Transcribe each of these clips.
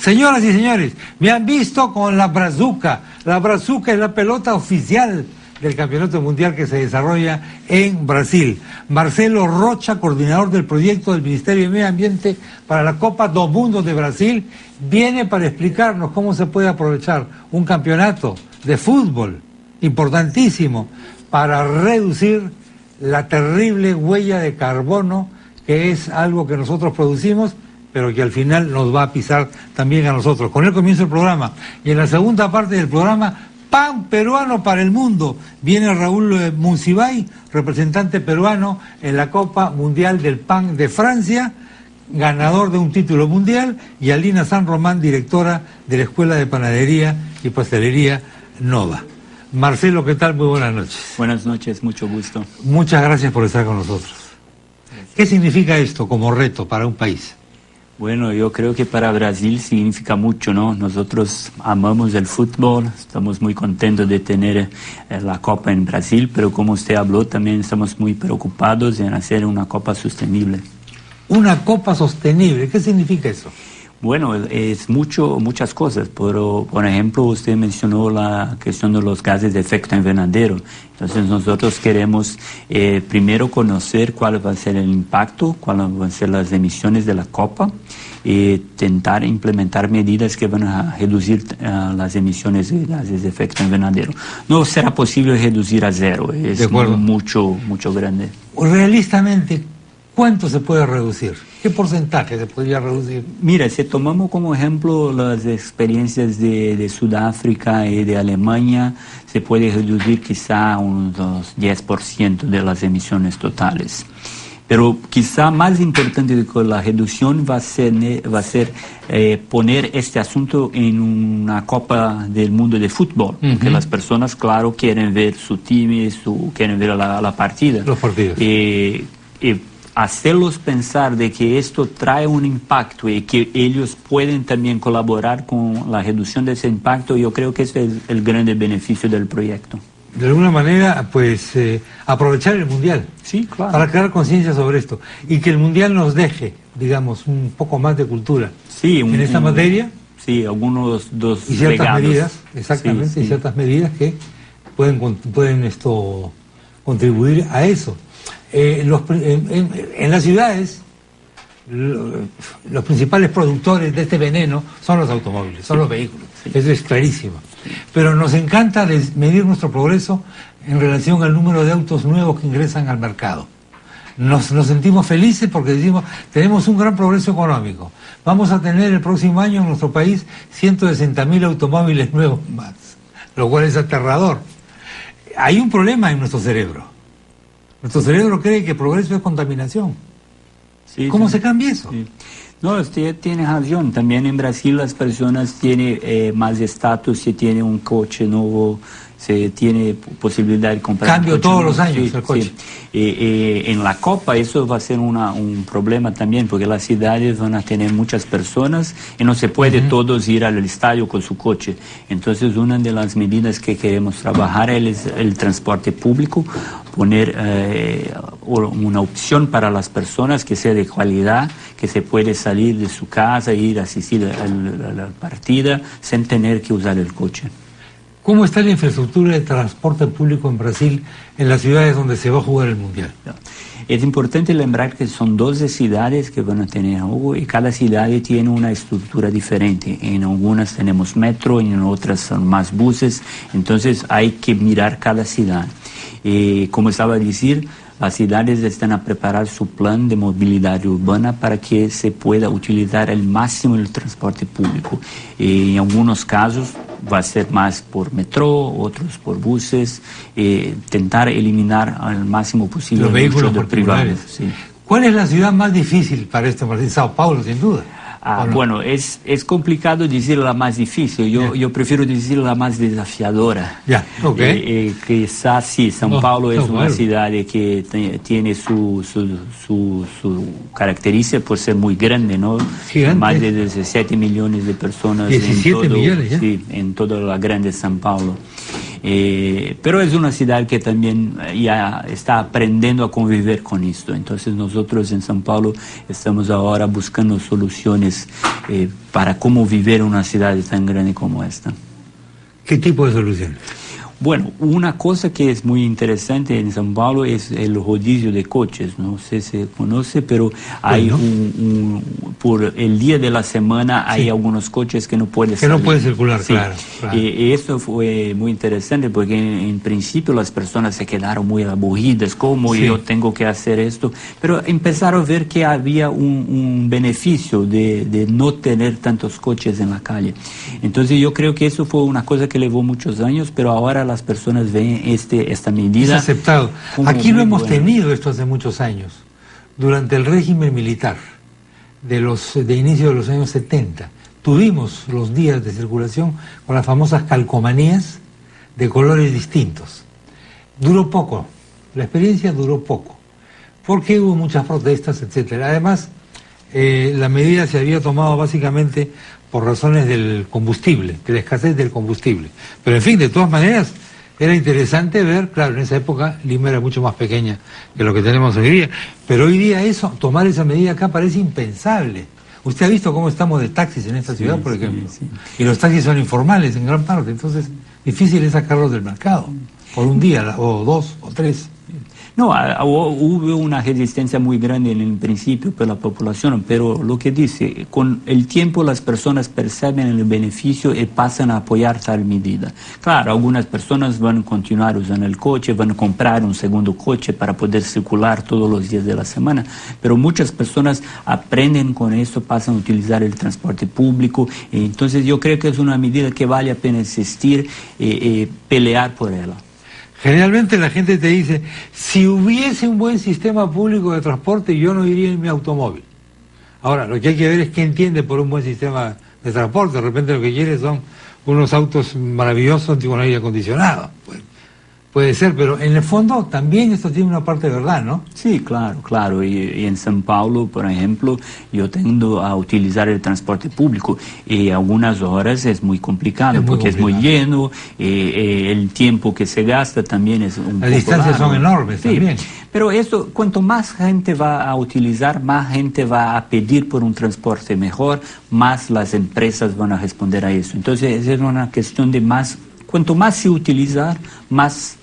Señoras y señores, me han visto con la brazuca. La brazuca es la pelota oficial del Campeonato Mundial que se desarrolla en Brasil. Marcelo Rocha, coordinador del proyecto del Ministerio de Medio Ambiente para la Copa do Mundo de Brasil, viene para explicarnos cómo se puede aprovechar un campeonato de fútbol importantísimo para reducir la terrible huella de carbono, que es algo que nosotros producimos, pero que al final nos va a pisar también a nosotros. Con él comienza el programa. Y en la segunda parte del programa, pan peruano para el mundo. Viene Raúl Monsiváis, representante peruano en la Copa Mundial del Pan de Francia, ganador de un título mundial, y Alina San Román, directora de la Escuela de Panadería y Pastelería Nova. Marcelo, ¿qué tal? Muy buenas noches. Buenas noches, mucho gusto. Muchas gracias por estar con nosotros. ¿Qué significa esto como reto para un país? Bueno, yo creo que para Brasil significa mucho, ¿no? Nosotros amamos el fútbol, estamos muy contentos de tener la Copa en Brasil, pero como usted habló, también estamos muy preocupados en hacer una Copa sostenible. Una Copa sostenible, ¿qué significa eso? Bueno, es muchas cosas. Por ejemplo, usted mencionó la cuestión de los gases de efecto invernadero. Entonces nosotros queremos primero conocer cuál va a ser el impacto, cuáles van a ser las emisiones de la Copa, y intentar implementar medidas que van a reducir las emisiones de gases de efecto invernadero. No será posible reducir a cero, es mucho grande. Realistamente, ¿cuánto se puede reducir? ¿Qué porcentaje se podría reducir? Mira, si tomamos como ejemplo las experiencias de Sudáfrica y de Alemania, se puede reducir quizá unos 10% de las emisiones totales. Pero quizá más importante que la reducción va a ser poner este asunto en una Copa del Mundo de fútbol, porque las personas, claro, quieren ver su time, quieren ver la partida. Los partidos. Hacerlos pensar de que esto trae un impacto y que ellos pueden también colaborar con la reducción de ese impacto, yo creo que ese es el grande beneficio del proyecto. De alguna manera, pues, aprovechar el Mundial. Sí, claro. Para crear conciencia sobre esto. Y que el Mundial nos deje, digamos, un poco más de cultura. Sí, en esta materia. Sí, algunos dos y ciertas legados. Medidas, exactamente, sí. Y ciertas medidas que pueden contribuir a eso. En las ciudades, los principales productores de este veneno son los automóviles, son los vehículos. Sí. Eso es clarísimo. Pero nos encanta medir nuestro progreso en relación al número de autos nuevos que ingresan al mercado. Nos sentimos felices porque decimos, tenemos un gran progreso económico. Vamos a tener el próximo año en nuestro país 160.000 automóviles nuevos más, lo cual es aterrador. Hay un problema en nuestro cerebro. Nuestro cerebro cree que progreso es contaminación. Sí, ¿Cómo se cambia eso? Sí. No, usted tiene razón. También en Brasil las personas tienen más estatus si tiene un coche nuevo, se tiene posibilidad de comprar cambio un coche todos nuevo. los años el coche. Sí. En la Copa eso va a ser un problema también, porque las ciudades van a tener muchas personas y no se puede todos ir al estadio con su coche. Entonces una de las medidas que queremos trabajar es el transporte público, poner una opción para las personas que sea de calidad, que se puede salir de su casa e ir a asistir a la partida sin tener que usar el coche. ¿Cómo está la infraestructura de transporte público en Brasil, en las ciudades donde se va a jugar el Mundial? Es importante lembrar que son 12 ciudades que van a tener algo y cada ciudad tiene una estructura diferente. En algunas tenemos metro, en otras son más buses, entonces hay que mirar cada ciudad. Como estaba a decir, las ciudades están a preparar su plan de movilidad urbana para que se pueda utilizar al máximo el transporte público. En algunos casos va a ser más por metro, otros por buses, intentar eliminar al máximo posible los vehículos privados. Sí. ¿Cuál es la ciudad más difícil para esto? Sao Paulo, sin duda. No? Bueno, es complicado decir la más difícil, yo prefiero decir la más desafiadora. Quizás sí, São Paulo es una ciudad que tiene su característica por ser muy grande, ¿no? Gigante. Más de 17 millones de personas 17 millones, sí, en toda la grande São Paulo. Pero es una ciudad que también ya está aprendiendo a convivir con esto. Entonces nosotros en São Paulo estamos ahora buscando soluciones para cómo vivir en una ciudad tan grande como esta. ¿Qué tipo de soluciones? Bueno, una cosa que es muy interesante en São Paulo es el rodillo de coches. No sé si se conoce, pero hay por el día de la semana hay algunos coches que no pueden salir. Que no pueden circular, sí. Claro. Y esto fue muy interesante porque en principio las personas se quedaron muy aburridas, ¿cómo yo tengo que hacer esto? Pero empezaron a ver que había un beneficio de no tener tantos coches en la calle. Entonces yo creo que eso fue una cosa que llevó muchos años, pero ahora las personas ven esta medida. Es aceptado. Aquí lo hemos tenido esto hace muchos años, durante el régimen militar, de inicio de los años 70. Tuvimos los días de circulación con las famosas calcomanías de colores distintos. Duró poco, la experiencia duró poco, porque hubo muchas protestas, etcétera. Además, la medida se había tomado básicamente por razones del combustible, de la escasez del combustible. Pero en fin, de todas maneras, era interesante ver, claro, en esa época Lima era mucho más pequeña que lo que tenemos hoy día, pero hoy día tomar esa medida acá parece impensable. Usted ha visto cómo estamos de taxis en esta ciudad, por ejemplo, y los taxis son informales en gran parte, entonces difícil es sacarlos del mercado, por un día, o dos, o tres. No, hubo una resistencia muy grande en el principio por la población, pero lo que dice, con el tiempo las personas perciben el beneficio y pasan a apoyar tal medida. Claro, algunas personas van a continuar usando el coche, van a comprar un segundo coche para poder circular todos los días de la semana, pero muchas personas aprenden con esto, pasan a utilizar el transporte público, entonces yo creo que es una medida que vale la pena insistir y pelear por ella. Generalmente la gente te dice, si hubiese un buen sistema público de transporte, yo no iría en mi automóvil. Ahora, lo que hay que ver es qué entiende por un buen sistema de transporte. De repente lo que quiere son unos autos maravillosos con aire acondicionado. Puede ser, pero en el fondo también esto tiene una parte de verdad, ¿no? Sí, claro. Y en São Paulo, por ejemplo, yo tendo a utilizar el transporte público y algunas horas es muy complicado porque es muy lleno, el tiempo que se gasta también es un poco Las distancias largo. son enormes también. Pero esto, cuanto más gente va a utilizar, más gente va a pedir por un transporte mejor, más las empresas van a responder a eso. Entonces es una cuestión de más. Cuanto más se utilizar, más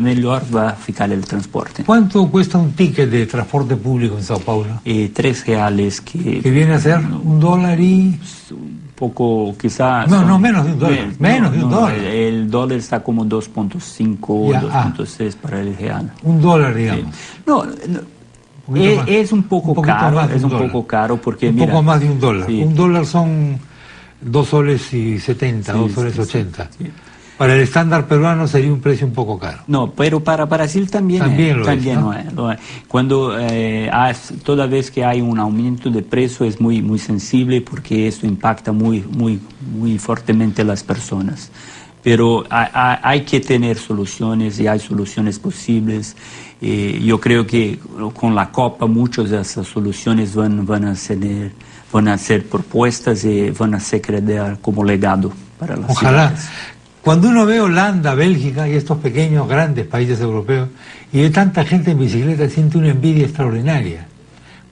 mejor va a ficar el transporte. ¿Cuánto cuesta un ticket de transporte público en Sao Paulo? $3 ¿Que viene a ser $1 y...? Un poco, quizás... No, menos de $1. Menos de $1. El dólar está como 2.5 o 2.6 para el real. $1, digamos. Es un poco caro, poco caro porque un mira... poco más de $1. Sí. $1 son 2 soles y 70, 2 soles 80. Sí. Para el estándar peruano sería un precio un poco caro. No, pero para Brasil también lo es. Cuando toda vez que hay un aumento de precio es muy sensible porque esto impacta muy fuertemente a las personas. Pero hay que tener soluciones y hay soluciones posibles. Yo creo que con la Copa muchas de esas soluciones van a ser propuestas y van a ser creadas como legado para las ciudades. Cuando uno ve Holanda, Bélgica y estos pequeños, grandes países europeos y ve tanta gente en bicicleta, siente una envidia extraordinaria.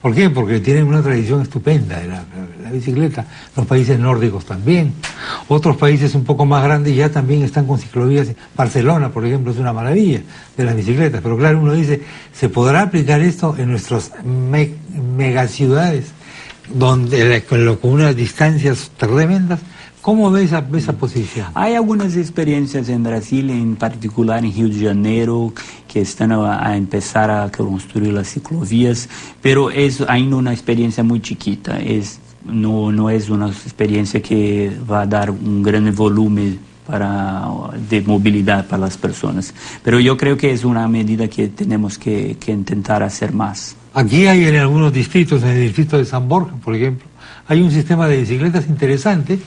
¿Por qué? Porque tienen una tradición estupenda de la bicicleta. Los países nórdicos también. Otros países un poco más grandes ya también están con ciclovías. Barcelona, por ejemplo, es una maravilla de las bicicletas. Pero claro, uno dice, ¿se podrá aplicar esto en nuestras megaciudades donde con unas distancias tremendas? ¿Cómo ves esa posición? Hay algunas experiencias en Brasil, en particular en Rio de Janeiro, que están a empezar a construir las ciclovías, pero es ainda una experiencia muy chiquita, no es una experiencia que va a dar un gran volumen de movilidad para las personas. Pero yo creo que es una medida que tenemos que intentar hacer más. Aquí hay en algunos distritos, en el distrito de San Borja, por ejemplo, hay un sistema de bicicletas interesante,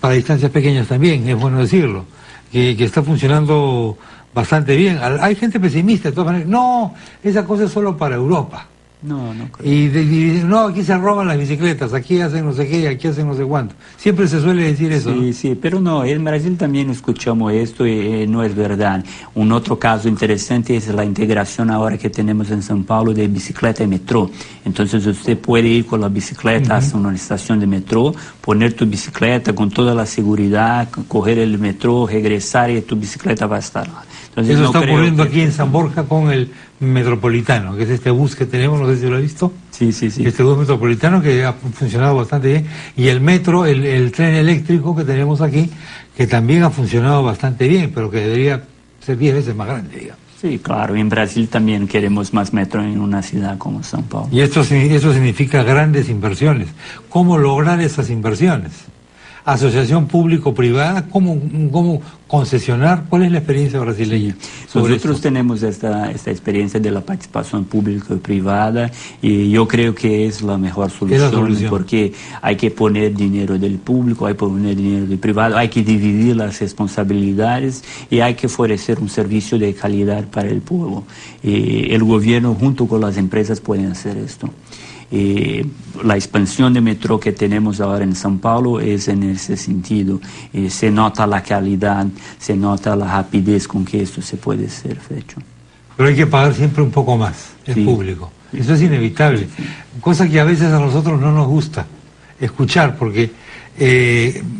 para distancias pequeñas también, es bueno decirlo, que está funcionando bastante bien. Hay gente pesimista de todas maneras, no, esa cosa es solo para Europa. No, no creo. Y no, aquí se roban las bicicletas, aquí hacen no sé qué, aquí hacen no sé cuánto. Siempre se suele decir eso. Sí, ¿no? sí, pero no, en Brasil también escuchamos esto y no es verdad. Un otro caso interesante es la integración ahora que tenemos en São Paulo de bicicleta y metro. Entonces usted puede ir con la bicicleta hasta una estación de metro, poner tu bicicleta con toda la seguridad, coger el metro, regresar y tu bicicleta va a estar lá. Entonces, Eso no está creo ocurriendo que... aquí en San Borja con el Metropolitano, que es este bus que tenemos, no sé si lo ha visto. Sí, sí, sí. Este bus metropolitano que ha funcionado bastante bien. Y el metro, el tren eléctrico que tenemos aquí, que también ha funcionado bastante bien, pero que debería ser 10 veces más grande, digamos. Sí, claro, en Brasil también queremos más metro en una ciudad como São Paulo. Y eso significa grandes inversiones. ¿Cómo lograr esas inversiones? Asociación público-privada, ¿cómo concesionar? ¿Cuál es la experiencia brasileña sobre Nosotros esto? tenemos esta experiencia de la participación pública y privada y yo creo que es la mejor solución porque hay que poner dinero del público, hay que poner dinero del privado, hay que dividir las responsabilidades y hay que ofrecer un servicio de calidad para el pueblo. El gobierno junto con las empresas pueden hacer esto. La expansión de metro que tenemos ahora en São Paulo es en ese sentido. Se nota la calidad, se nota la rapidez con que esto se puede ser hecho. Pero hay que pagar siempre un poco más, el Sí. público. Eso es inevitable. Cosa que a veces a nosotros no nos gusta escuchar, porque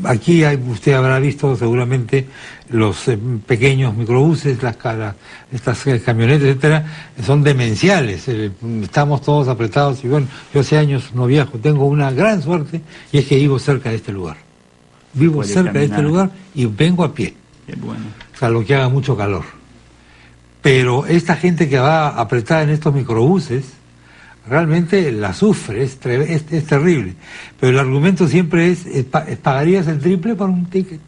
aquí usted habrá visto seguramente los pequeños microbuses, estas camionetas, etcétera, son demenciales. Estamos todos apretados y bueno, yo hace años no viajo, tengo una gran suerte y es que vivo cerca de este lugar. Vivo Puede cerca de este caminar. lugar y vengo a pie, Qué bueno. salvo que haga mucho calor. Pero esta gente que va apretada en estos microbuses realmente la sufre, es terrible. Pero el argumento siempre es pagarías el triple por un ticket.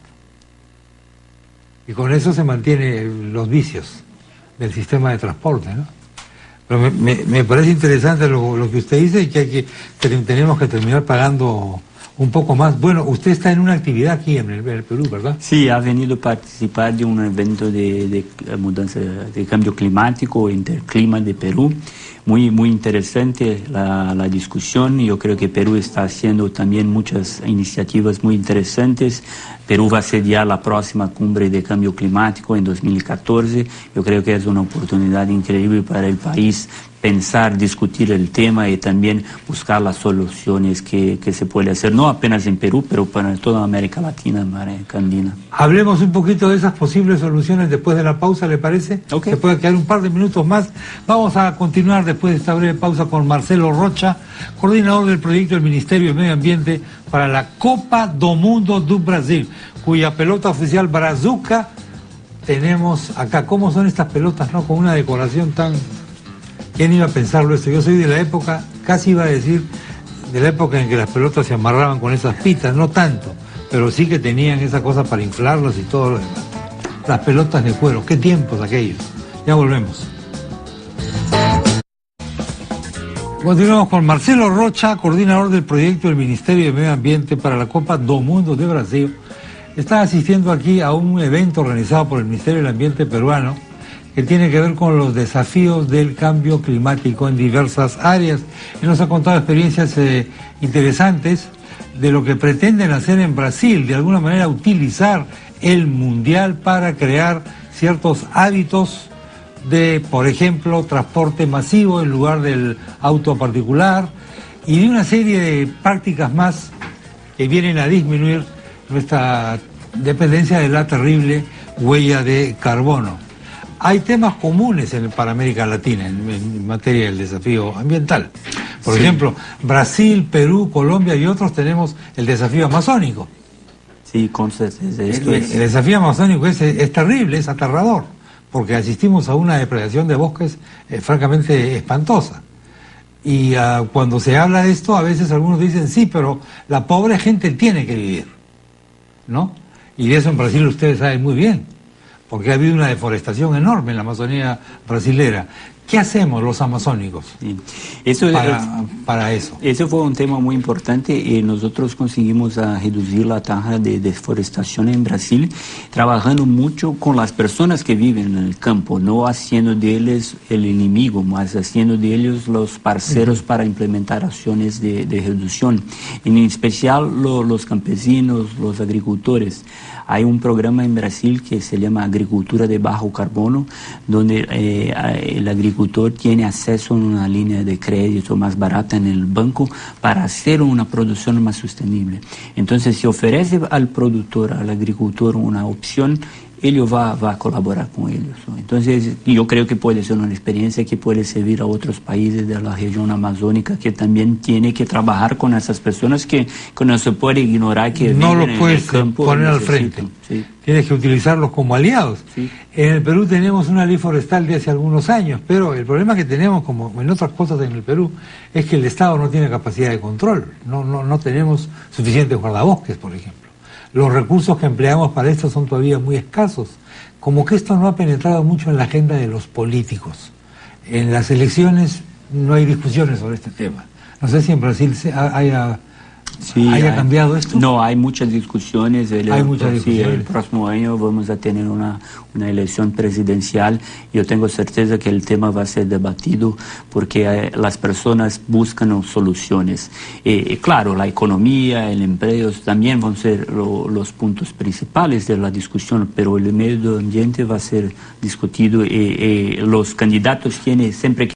Y con eso se mantienen los vicios del sistema de transporte, ¿no? Pero me parece interesante lo que usted dice y que tenemos que terminar pagando un poco más. Bueno, usted está en una actividad aquí en el Perú, ¿verdad? Sí, ha venido a participar de un evento de mudanza, de cambio climático, Interclima de Perú. Muy interesante la discusión. Yo creo que Perú está haciendo también muchas iniciativas muy interesantes. Perú va a sediar la próxima cumbre de cambio climático en 2014. Yo creo que es una oportunidad increíble para el país pensar, discutir el tema y también buscar las soluciones que se puede hacer, no apenas en Perú, pero para toda América Latina, América Andina. Hablemos un poquito de esas posibles soluciones después de la pausa, ¿le parece? Ok. Se puede quedar un par de minutos más. Vamos a continuar después de esta breve pausa con Marcelo Rocha, coordinador del proyecto del Ministerio de Medio Ambiente para la Copa do Mundo do Brasil, cuya pelota oficial Brazuca tenemos acá. ¿Cómo son estas pelotas, no? Con una decoración tan... ¿Quién iba a pensarlo esto? Yo soy de la época, casi iba a decir, de la época en que las pelotas se amarraban con esas pitas, no tanto, pero sí que tenían esa cosa para inflarlas y todo lo demás. Las pelotas de cuero, qué tiempos aquellos. Ya volvemos. Continuamos con Marcelo Rocha, coordinador del proyecto del Ministerio de Medio Ambiente para la Copa do Mundo de Brasil. Está asistiendo aquí a un evento organizado por el Ministerio del Ambiente peruano que tiene que ver con los desafíos del cambio climático en diversas áreas. Él nos ha contado experiencias interesantes de lo que pretenden hacer en Brasil, de alguna manera utilizar el Mundial para crear ciertos hábitos de, por ejemplo, transporte masivo en lugar del auto particular y de una serie de prácticas más que vienen a disminuir nuestra dependencia de la terrible huella de carbono. Hay temas comunes para América Latina en materia del desafío ambiental. Por ejemplo, Brasil, Perú, Colombia y otros tenemos el desafío amazónico. Sí, con certeza. El desafío amazónico es terrible, es aterrador, porque asistimos a una depredación de bosques francamente espantosa. Y cuando se habla de esto, a veces algunos dicen, sí, pero la pobre gente tiene que vivir, ¿no? Y de eso en Brasil ustedes saben muy bien, porque ha habido una deforestación enorme en la Amazonía brasilera. ¿Qué hacemos los amazónicos Sí. para eso? Ese fue un tema muy importante y nosotros conseguimos reducir la tasa de deforestación en Brasil trabajando mucho con las personas que viven en el campo, no haciendo de ellos el enemigo, más haciendo de ellos los parceros para implementar acciones de reducción, en especial los campesinos, los agricultores. Hay un programa en Brasil que se llama Agricultura de Bajo Carbono, donde el agricultor tiene acceso a una línea de crédito más barata en el banco para hacer una producción más sostenible. Entonces, se ofrece al productor, al agricultor, una opción, él va a colaborar con ellos, ¿no? Entonces, yo creo que puede ser una experiencia que puede servir a otros países de la región amazónica que también tiene que trabajar con esas personas que no se puede ignorar que no viven lo puedes en el campo poner al necesitan. frente. Sí. Tienes que utilizarlos como aliados. Sí. En el Perú tenemos una ley forestal de hace algunos años, pero el problema que tenemos, como en otras cosas en el Perú, es que el Estado no tiene capacidad de control. No tenemos suficientes guardabosques, por ejemplo. Los recursos que empleamos para esto son todavía muy escasos. Como que esto no ha penetrado mucho en la agenda de los políticos. En las elecciones no hay discusiones sobre este tema. No sé si en Brasil haya cambiado esto. No, hay muchas discusiones. Hay muchas discusiones. El próximo año vamos a tener una elección presidencial. Yo tengo certeza que el tema va a ser debatido porque las personas buscan soluciones. Claro, la economía, el empleo también van a ser los puntos principales de la discusión, pero el medio ambiente va a ser discutido y los candidatos tienen siempre que